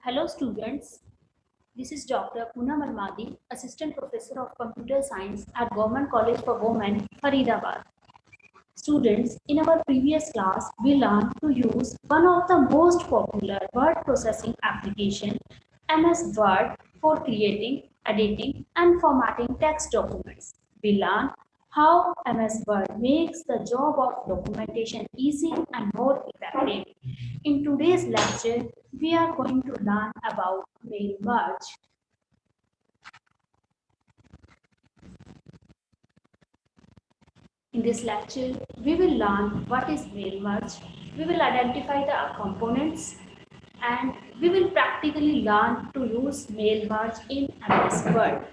Hello students, this is Dr. Poonam Almadi, Assistant Professor of Computer Science at Government College for Women, Faridabad. Students, in our previous class, we learned to use one of the most popular word processing application, MS Word, for creating, editing and formatting text documents. We learned how MS Word makes the job of documentation easy and more effective. In today's lecture, we are going to learn about mail merge. In this lecture, we will learn what is mail merge, we will identify the components, and we will practically learn to use mail merge in MS Word.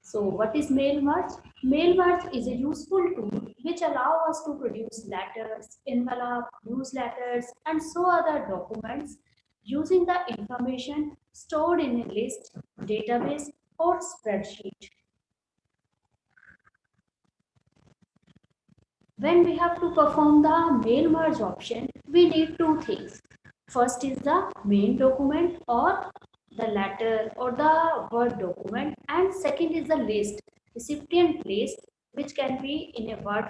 So what is mail merge? Mail merge is a useful tool which allows us to produce letters, envelope, newsletters, and so other documents using the information stored in a list, database, or spreadsheet. When we have to perform the mail merge option, we need two things. First is the main document or the letter or the Word document, and second is the list, recipient list, which can be in a Word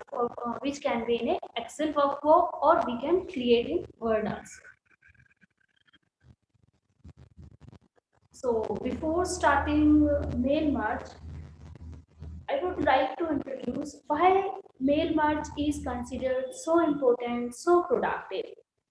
which can be in a Excel workbook, or we can create in Word also. So before starting mail merge, I would like to introduce why mail merge is considered so important, so productive.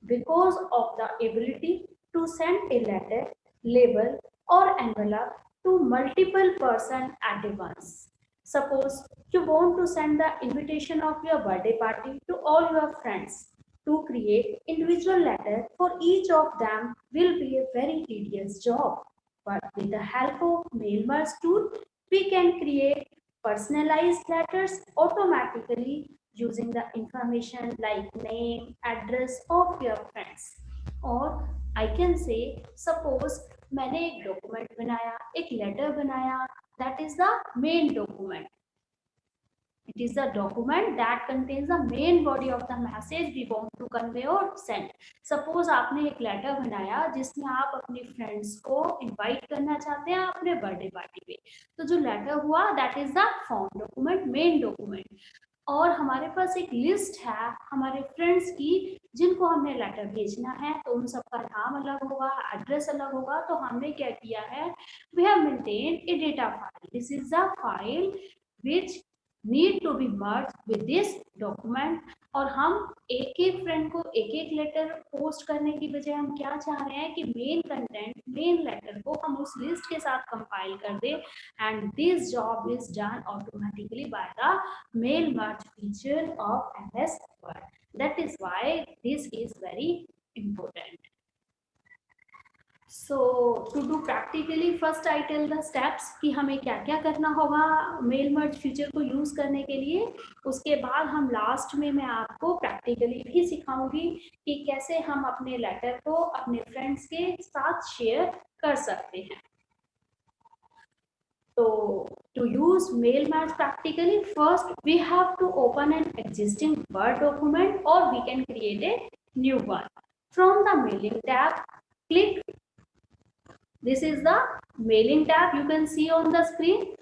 Because of the ability to send a letter, label, or envelope to multiple persons at once. Suppose you want to send the invitation of your birthday party to all your friends. To create individual letter for each of them will be a very tedious job. But with the help of mail merge tool, we can create personalized letters automatically using the information like name, address of your friends. और I can say, suppose मैंने एक document बनाया, एक letter बनाया, that is the main document. It is the document that contains the main body of the message we want to convey or send. Suppose आपने एक letter बनाया जिसमें आप अपने friends को invite करना चाहते हैं अपने birthday party पे, तो जो letter हुआ that is the form document, main document. और हमारे पास एक लिस्ट है हमारे फ्रेंड्स की जिनको हमने लेटर भेजना है, तो उन सबका नाम अलग होगा, एड्रेस अलग होगा. तो हमने क्या किया है, we have maintained a data file. This is the file which need to be merged with this document. और हम एक एक फ्रेंड को एक एक लेटर पोस्ट करने की बजाय हम क्या चाह रहे हैं कि मेन कंटेंट, मेन लेटर को हम उस लिस्ट के साथ कंपाइल कर दे, and this job is done automatically by the mail merge feature of MS Word. That is why this is very important. So to do practically, first I tell the steps कि हमें क्या क्या करना होगा mail merge feature को use करने के लिए. उसके बाद हम लास्ट में मैं आपको प्रैक्टिकली भी सिखाऊंगी कि कैसे हम अपने लेटर को अपने फ्रेंड्स के साथ शेयर कर सकते हैं. So to use mail merge practically, first we have to open an existing Word document or we can create a new one. From the mailing tab, click. This is the mailing tab you can see on the screen,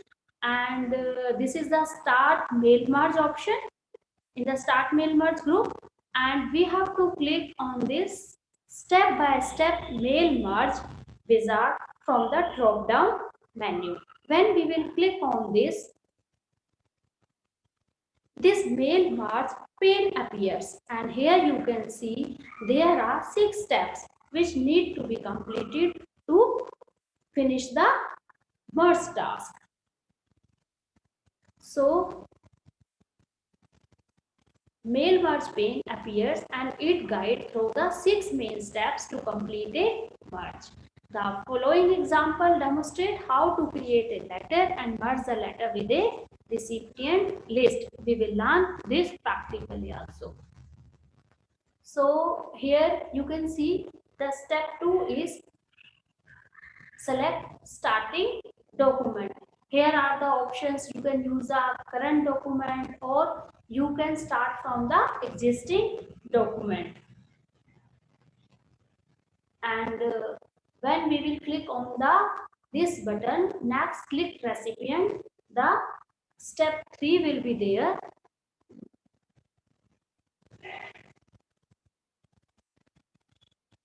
and this is the start mail merge option in the start mail merge group, and we have to click on this step by step mail merge wizard from the drop down menu. When we will click on this mail merge pane appears, and here you can see there are 6 steps which need to be completed to finish the merge task. So mail merge pane appears and it guides through the 6 main steps to complete a merge. The following example demonstrate how to create a letter and merge the letter with a recipient list. We will learn this practically also. So here you can see the step 2 is select starting document. Here are the options. You can use a current document or you can start from the existing document. and when we will click on the this button, next click recipient, the step 3 will be there.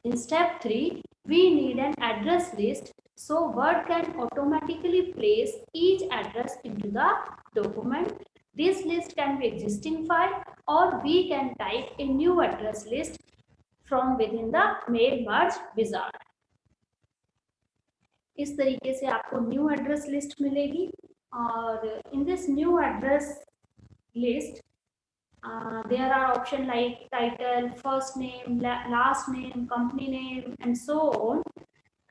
In step 3, we need an address list, so Word can automatically place each address into the document. This list can be existing file, or we can type a new address list from within the mail merge wizard. इस तरीके से आपको new address list मिलेगी, और in this new address list there are options like title, first name, last name, company name, and so on.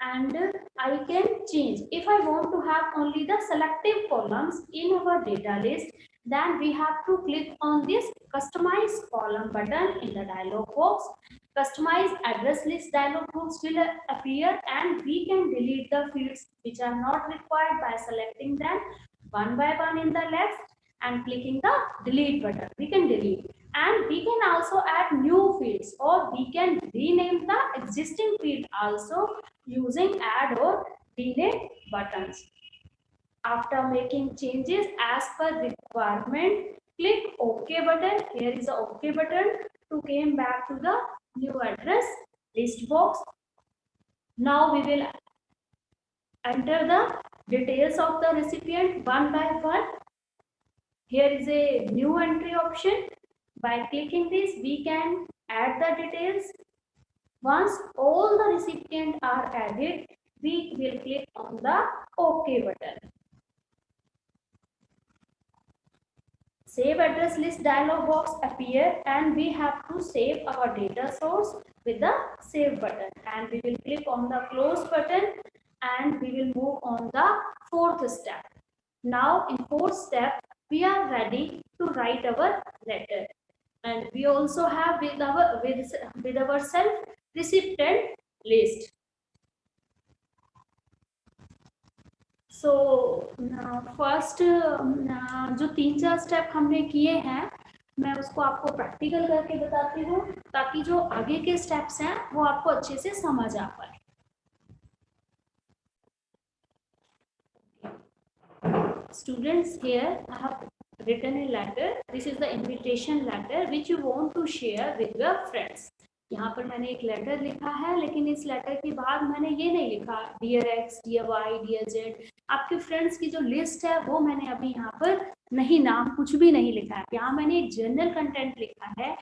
And I can change. If I want to have only the selective columns in our data list, then we have to click on this customize column button in the dialog box. Customize address list dialog box will appear, and we can delete the fields which are not required by selecting them one by one in the left and clicking the delete button. We can delete, and we can also add new fields, or we can rename the existing field also using add or delete buttons. After making changes as per requirement, click OK button. Here is the OK button to came back to the new address list box. Now we will enter the details of the recipient one by one. Here is a new entry option. By clicking this, we can add the details. Once all the recipients are added, we will click on the OK button. Save address list dialog box appear, and we have to save our data source with the save button, and we will click on the close button, and we will move on the fourth step. Now in fourth step, we are ready to write our letter, and we also have with our self recipient list. So first जो 3-4 step हमने किए हैं, मैं उसको आपको practical करके बताती हूँ, ताकि जो आगे के स्टेप्स हैं वो आपको अच्छे से समझ आ पाए. Students, here I have written a letter. This is the invitation letter which you want to share with your friends. यहाँ पर मैंने एक लेटर लिखा है, लेकिन इस लेटर के बाद मैंने ये नहीं लिखा dear X, dear Y, dear Z. आपके फ्रेंड्स की जो लिस्ट है वो मैंने अभी यहाँ पर नहीं, नाम कुछ भी नहीं लिखा है. यहाँ मैंने एक जनरल कंटेंट लिखा है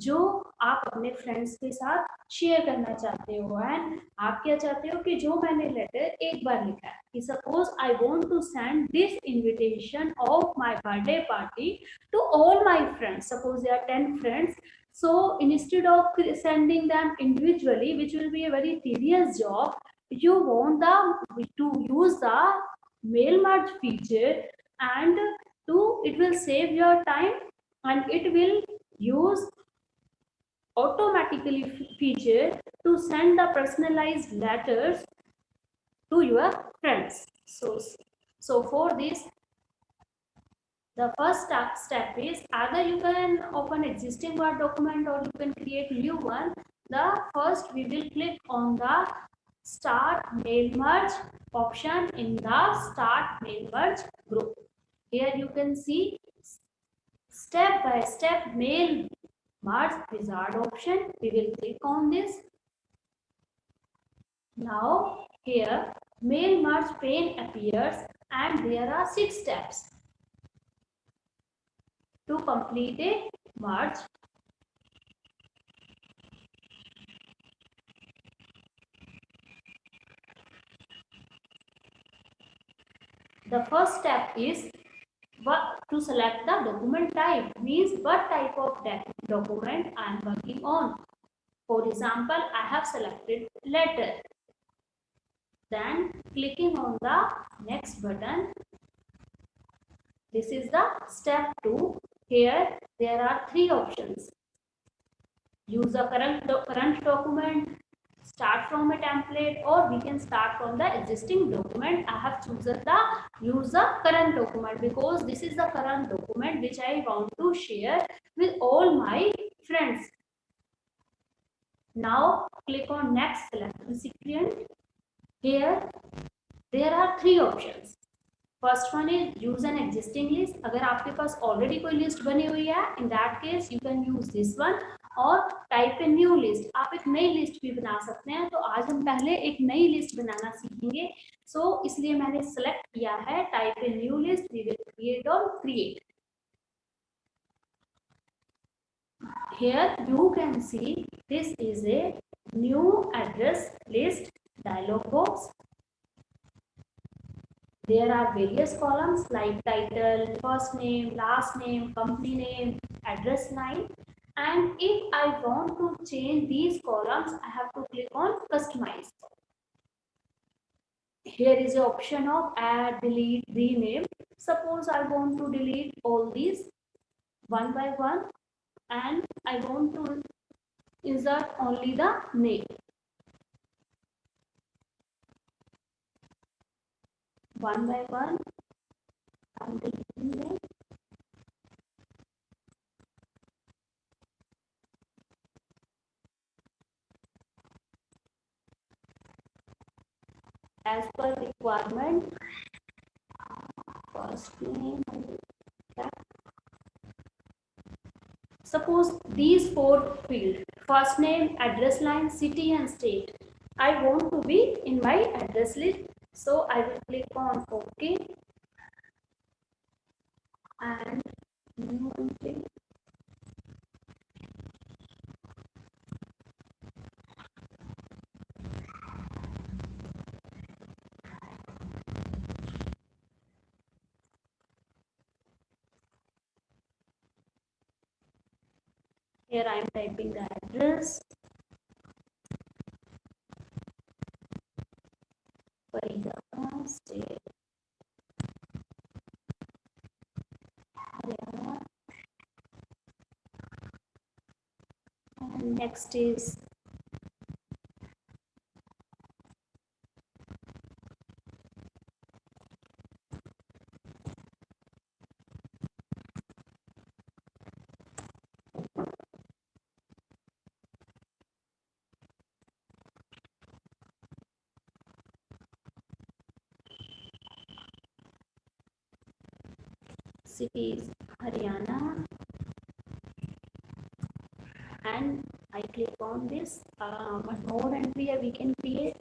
जो आप अपने फ्रेंड्स के साथ शेयर करना चाहते हो. एंड आप क्या चाहते हो कि जो मैंने लेटर एक बार लिखा है कि suppose I want to send this invitation of my birthday party to all my friends. Suppose there are 10 friends. So instead of sending them individually, which will be a very tedious job, you want to use the mail merge feature, and it will save your time, and it will use automatically feature to send the personalized letters to your friends. So for this, the first step is either you can open existing Word document or you can create new one. The first we will click on the Start Mail Merge option in the Start Mail Merge group. Here you can see step by step mail merge wizard option. We will click on this. Now here mail merge pane appears, and there are 6 steps to complete a merge. The first step is to select the document type, means what type of document I am working on. For example, I have selected letter. Then clicking on the next button. This is the step 2. Here there are 3 options. Use the current document, start from a template, or we can start from the existing document. I have chosen the use the current document because this is the current document which I want to share with all my friends. Now click on next, select recipient. Here there are three options. First one is use an existing list. अगर आपके पास already कोई list बनी हुई है, in that case you can use this one. और type a new list, आप एक नई list भी बना सकते हैं. तो आज हम पहले एक नई list बनाना सीखेंगे. So इसलिए मैंने select किया है type a new list. We will create on create. Here you can see this is a new address list dialog box. There are various columns like title, first name, last name, company name, address line. And if I want to change these columns, I have to click on customize. Here is the option of add, delete, rename. Suppose I want to delete all these one by one and I want to insert only the name. One by one, I'm deleting them. As per requirement, first name. Suppose these four fields, first name, address line, city and state, I want to be in my address list. So I will click on OK and new entry. Here I am typing the address. Faridabad, state, Haryana. And next is city is Haryana. And I click on this. One more entry we can create.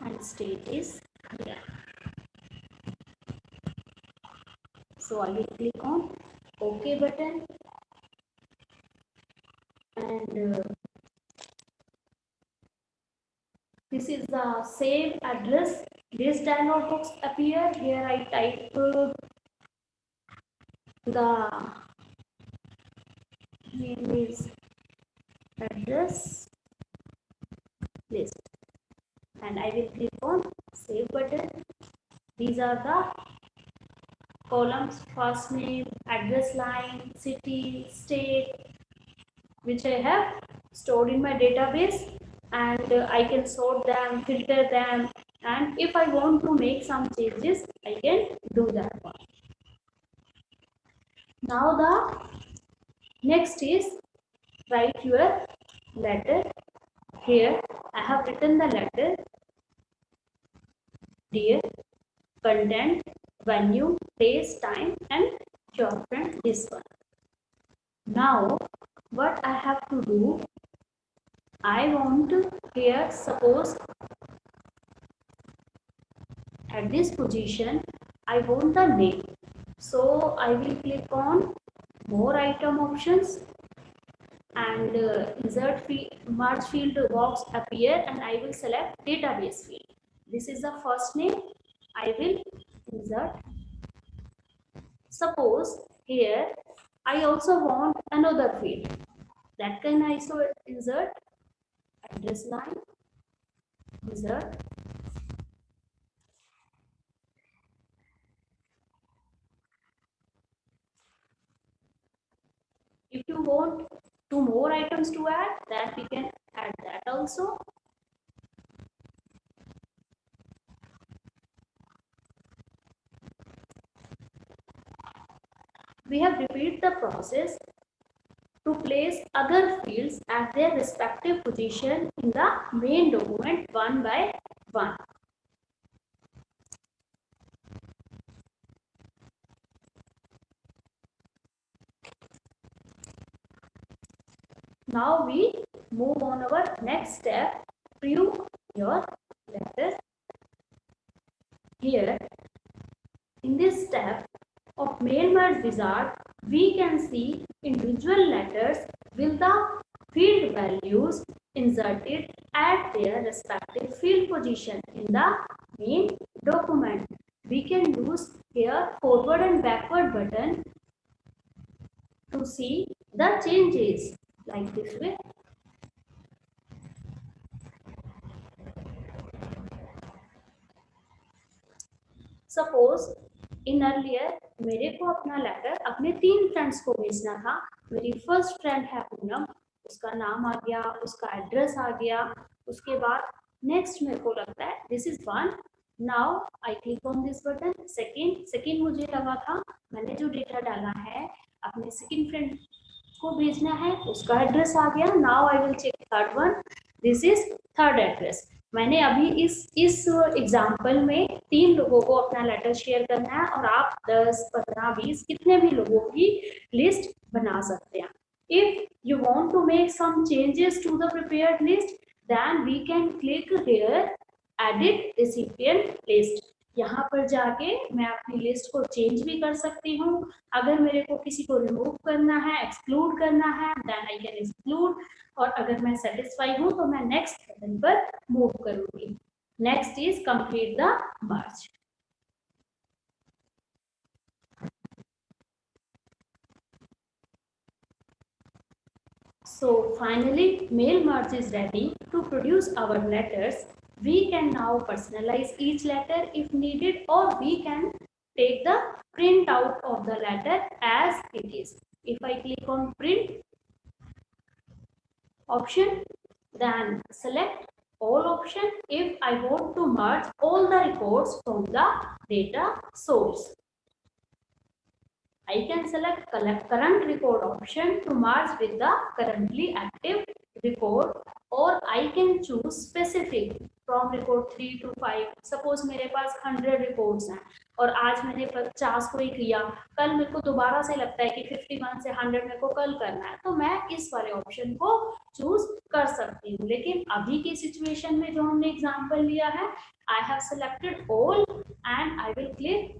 And state is Haryana. So I will click on OK button and this is the save address. This dialog box appear. Here I type the name is address list and I will click on save button. These are the columns, first name, address line, city, state, which I have stored in my database, and I can sort them, filter them, and if I want to make some changes, I can do that one. Now the next is write your letter. Here I have written the letter. Dear, content, venue, place, time, and your friend, this one. Now what I have to do, I want to here, suppose at this position I want the name, so I will click on more item options and insert field, merge field box appear and I will select database field. This is the first name. I will insert. Suppose here I also want another field. That can I also insert address line, insert. If you want two more items to add, that we can add that also. We have repeated the process to place other fields at their respective position in the main document one by one. Now we move on our next step, preview your letter. Here in this step of mail merge wizard, we can see individual letters with the field values inserted at their respective field position in the main document. We can use here forward and backward button to see the changes like this way. Suppose in earlier मेरे को अपना letter अपने 3 friends को भेजना था. मेरी first friend है पूनम, उसका नाम आ गया, उसका एड्रेस आ गया. उसके बाद नेक्स्ट मेरे को लगता है this is one. Now I click on this button. Second मुझे लगा था, मैंने जो डेटा डाला है अपने सेकंड फ्रेंड को भेजना है, उसका एड्रेस आ गया. Now I will check third one. This is third address. मैंने अभी इस एग्जाम्पल में 3 लोगों को अपना लेटर शेयर करना है और आप 10, 15, 20 कितने भी लोगों की लिस्ट बना सकते हैं. If you want to make some changes to the prepared list, then we can click here edit recipient list. यहाँ पर जाके मैं अपनी लिस्ट को चेंज भी कर सकती हूँ. अगर मेरे को किसी को रिमूव करना है, एक्सक्लूड करना है, देन आई कैन एक्सक्लूड. और अगर मैं सेटिस्फाई हूँ तो मैं नेक्स्ट बटन पर मूव करूंगी. Next is complete the merge. So finally, mail merge is ready to produce our letters. We can now personalize each letter if needed, or we can take the print out of the letter as it is. If I click on print option, then select all option if I want to merge all the records from the data source. I can select current record option to merge with the currently active record, or I can choose specific from record 3 to 5. Suppose मेरे पास 100 records हैं और आज मैंने 50 को ही किया, कल मेरे को दोबारा से लगता है कि 51 से 100 मेरे को कल करना है, तो मैं इस वाले ऑप्शन को चूज कर सकती हूँ. लेकिन अभी की सिचुएशन में जो हमने एग्जाम्पल लिया है, I have selected all and I will click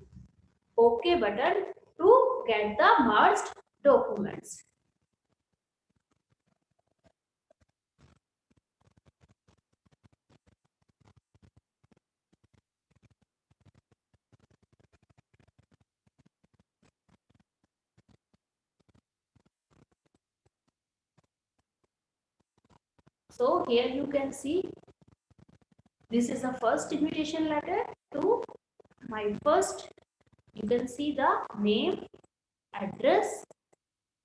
OK button to get the merged documents. So here you can see this is the first invitation letter to my first. You can see the name, address,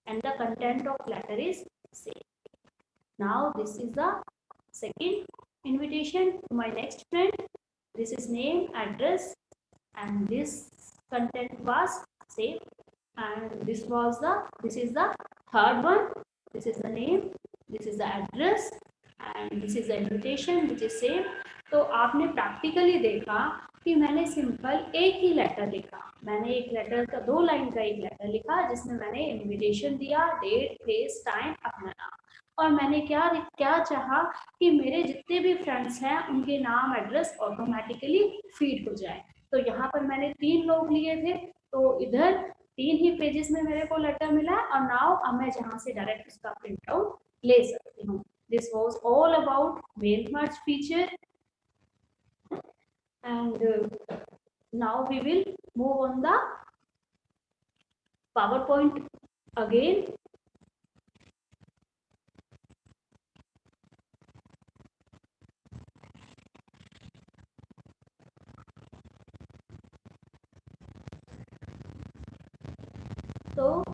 and the content of letter is same. Now this is the second invitation to my next friend. This is name, address, and this content was same. And this is the third one. This is the name, this is the address, and this is the invitation which is same. तो आपने practically देखा कि मैंने simple एक ही letter लिखा. मैंने एक letter का 2 लाइन का एक लेटर लिखा जिसमें मैंने इनविटेशन दिया, डेट, प्लेस, टाइम, अपना नाम. और मैंने क्या चाहा कि मेरे जितने भी फ्रेंड्स हैं उनके नाम, एड्रेस ऑटोमेटिकली फीड हो जाए. तो यहाँ पर मैंने 3 लोग लिए थे, तो इधर 3 ही पेजेस में मेरे को लेटर मिला. और नाउ अब मैं जहाँ से डायरेक्ट उसका प्रिंट आउट ले सकती हूँ. This was all about mail merge feature, and now we will move on the PowerPoint again. तो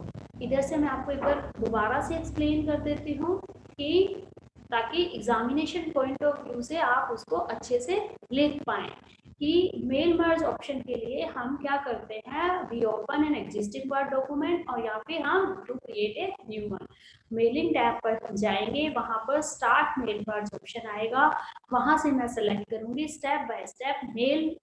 इधर से मैं आपको एक बार दोबारा से एक्सप्लेन कर देती हूँ कि ताकि एग्जामिनेशन पॉइंट ऑफ व्यू से आप उसको अच्छे से लिख पाएं कि मेल मर्ज ऑप्शन के लिए हम क्या करते हैं, we open an existing Word document और यहाँ पे हम to create a new one. Mailing tab पर जाएंगे, वहां पर स्टार्ट मेल मर्ज ऑप्शन आएगा, वहां से मैं सेलेक्ट करूंगी step by step mail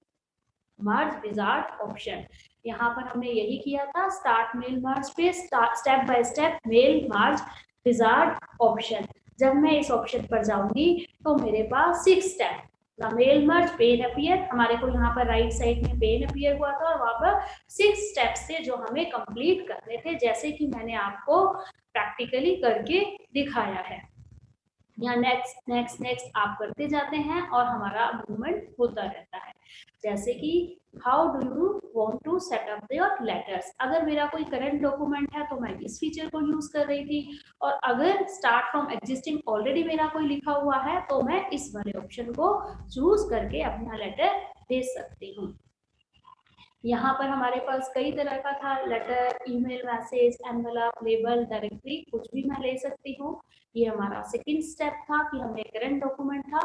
merge wizard option. यहाँ पर हमने यही किया था, स्टार्ट मेल मर्ज पे step by step mail merge wizard option. जब मैं इस ऑप्शन पर जाऊंगी तो मेरे पास 6 step, mail merge pane appear, हमारे को यहाँ पर राइट साइड में पेन अपीयर हुआ था और वहां पर 6 स्टेप्स थे जो हमें कंप्लीट करने थे, जैसे कि मैंने आपको प्रैक्टिकली करके दिखाया है। या नेक्स्ट नेक्स्ट नेक्स्ट आप करते जाते हैं और हमारा मूवमेंट होता रहता है। जैसे कि how do you want to set up your letters, अगर मेरा कोई करंट डॉक्यूमेंट है तो मैं इस फीचर को यूज कर रही थी, और अगर स्टार्ट फ्रॉम एग्जिस्टिंग ऑलरेडी मेरा कोई लिखा हुआ है तो मैं इस वाले ऑप्शन को चूज करके अपना लेटर भेज सकती हूँ। यहाँ पर हमारे पास कई तरह का था, letter, email, message, envelope, label, directory, कुछ भी मैं ले सकती हूँ। ये हमारा सेकंड स्टेप था कि हमें करंट डॉक्यूमेंट था।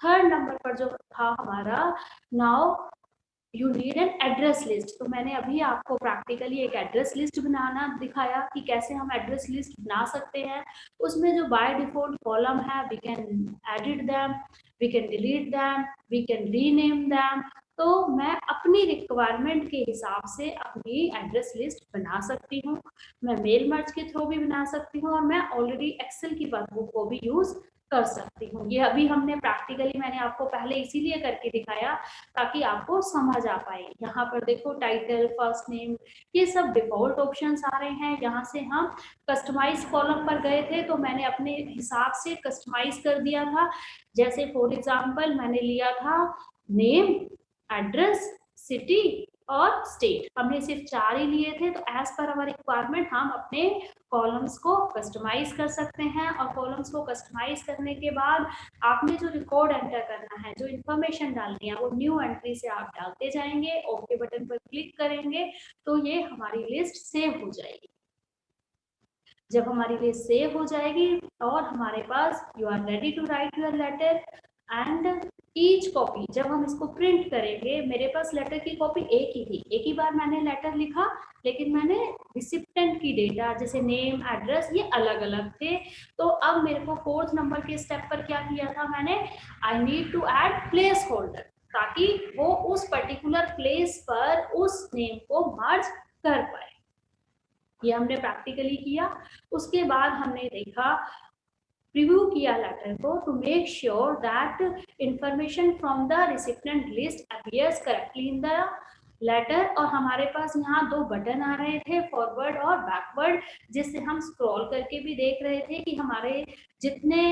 थर्ड नंबर पर जो था हमारा, now you need an address list, तो मैंने अभी आपको प्रैक्टिकली एक एड्रेस लिस्ट बनाना दिखाया कि कैसे हम एड्रेस लिस्ट बना सकते हैं। उसमें जो बाय डिफॉल्ट कॉलम है, we can edit them, we can delete them, we can rename them. तो मैं अपनी रिक्वायरमेंट के हिसाब से अपनी एड्रेस लिस्ट बना सकती हूँ। मैं मेल मर्ज के थ्रू भी बना सकती हूँ और मैं ऑलरेडी एक्सेल की वर्कबुक को भी यूज कर सकती हूँ। ये अभी हमने प्रैक्टिकली मैंने आपको पहले इसीलिए करके दिखाया ताकि आपको समझ आ पाए। यहाँ पर देखो टाइटल, फर्स्ट नेम, ये सब डिफॉल्ट ऑप्शंस आ रहे हैं। यहाँ से हम कस्टमाइज कॉलम पर गए थे तो मैंने अपने हिसाब से कस्टमाइज कर दिया था। जैसे फॉर एग्जांपल मैंने लिया था नेम, एड्रेस, सिटी और स्टेट, हमने सिर्फ 4 ही लिए थे। तो एज पर आवर रिक्वायरमेंट हम अपने कॉलम्स को कस्टमाइज कर सकते हैं, और कॉलम्स को कस्टमाइज करने के बाद आपने जो रिकॉर्ड एंटर करना है, जो इन्फॉर्मेशन डालनी है, वो न्यू एंट्री से आप डालते जाएंगे, ओके बटन पर क्लिक करेंगे तो ये हमारी लिस्ट सेव हो जाएगी। जब हमारी लिस्ट सेव हो जाएगी और हमारे पास you are ready to write your letter and each copy, जब हम इसको प्रिंट करेंगे, मेरे पास लेटर की कॉपी एक ही थी, एक ही बार मैंने लेटर लिखा, लेकिन मैंने रिसिप्टेंट की डेटा जैसे नेम, एड्रेस ये अलग अलग थे। तो अब मेरे को 4th नंबर के स्टेप पर क्या किया था मैंने, I need to add placeholder, ताकि वो उस पर्टिकुलर प्लेस पर उस नेम को मर्ज कर पाए। ये हमने प्रैक्टिकली किया। उसके बाद हमने देखा, रिव्यू किया लेटर को to make sure that information from the recipient list appears correctly in the letter. और हमारे पास यहाँ 2 बटन आ रहे थे, फॉरवर्ड और बैकवर्ड, जिससे हम स्क्रॉल करके भी देख रहे थे कि हमारे जितने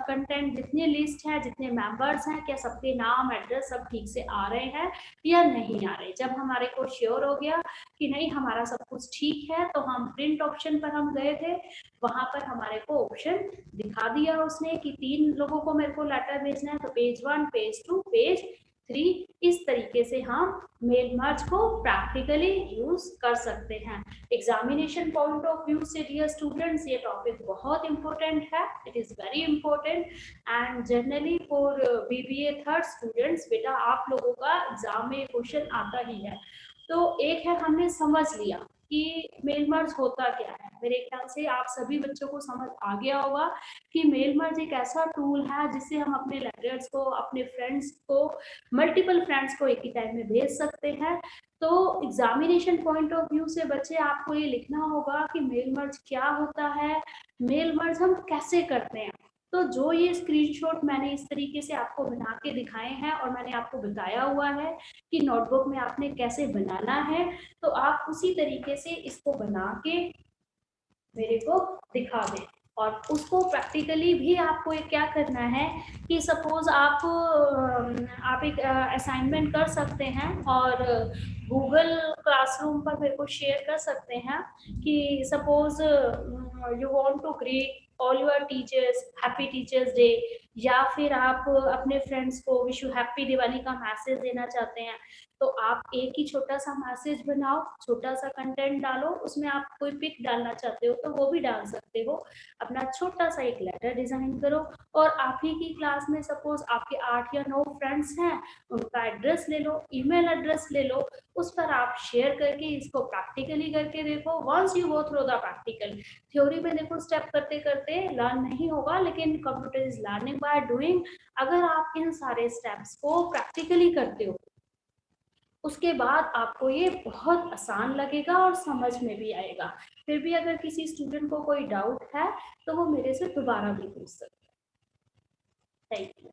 कंटेंट, जितने लिस्ट है, जितने मेंबर्स हैं, क्या सबके नाम, एड्रेस सब ठीक से आ रहे हैं या नहीं आ रहे। जब हमारे को श्योर हो गया कि नहीं हमारा सब कुछ ठीक है, तो हम प्रिंट ऑप्शन पर हम गए थे। वहां पर हमारे को ऑप्शन दिखा दिया उसने कि 3 लोगों को मेरे को लेटर भेजना है, तो पेज 1, पेज 2, पेज 3, इस तरीके से हम मेल मर्ज को प्रैक्टिकली यूज कर सकते हैं। एग्जामिनेशन पॉइंट ऑफ व्यू से डियर स्टूडेंट्स ये टॉपिक बहुत इंपॉर्टेंट है, it is very important and generally for BBA third students, बेटा आप लोगों का एग्जाम में क्वेश्चन आता ही है। तो एक है हमने समझ लिया कि मेल मर्ज होता क्या है, मेरे ख्याल से आप सभी बच्चों को समझ आ गया होगा कि मेल मर्ज एक ऐसा टूल है जिससे हम अपने लेटर्स को, अपने फ्रेंड्स को, मल्टीपल फ्रेंड्स को एक ही टाइम में भेज सकते हैं। तो एग्जामिनेशन पॉइंट ऑफ व्यू से बच्चे आपको ये लिखना होगा कि मेल मर्ज क्या होता है, मेल मर्ज हम कैसे करते हैं। तो जो ये स्क्रीनशॉट मैंने इस तरीके से आपको बना के दिखाए हैं और मैंने आपको बताया हुआ है कि नोटबुक में आपने कैसे बनाना है, तो आप उसी तरीके से इसको बना के मेरे को दिखा दें। और उसको प्रैक्टिकली भी आपको एक क्या करना है कि सपोज आप एक असाइनमेंट कर सकते हैं और गूगल क्लासरूम पर मेरे को शेयर कर सकते हैं कि suppose you want to greet all your teachers happy teachers day, या फिर आप अपने फ्रेंड्स को विश यू हैप्पी दिवाली का मैसेज देना चाहते हैं, तो आप एक ही छोटा सा मैसेज बनाओ, छोटा सा कंटेंट डालो, उसमें आप कोई पिक डालना चाहते हो तो वो भी डाल सकते हो, अपना छोटा सा एक लेटर डिजाइन करो, और आप ही की क्लास में सपोज आपके 8 या 9 फ्रेंड्स हैं, उनका एड्रेस ले लो, ईमेल एड्रेस ले लो, उस पर आप शेयर करके इसको प्रैक्टिकली करके देखो। Once you go through the practical, theory में देखो स्टेप करते करते लर्न नहीं होगा, लेकिन computer is learning by doing. अगर आप इन सारे स्टेप्स को प्रैक्टिकली करते हो, उसके बाद आपको ये बहुत आसान लगेगा और समझ में भी आएगा। फिर भी अगर किसी स्टूडेंट को कोई डाउट है तो वो मेरे से दोबारा भी पूछ सकते हैं। Thank you.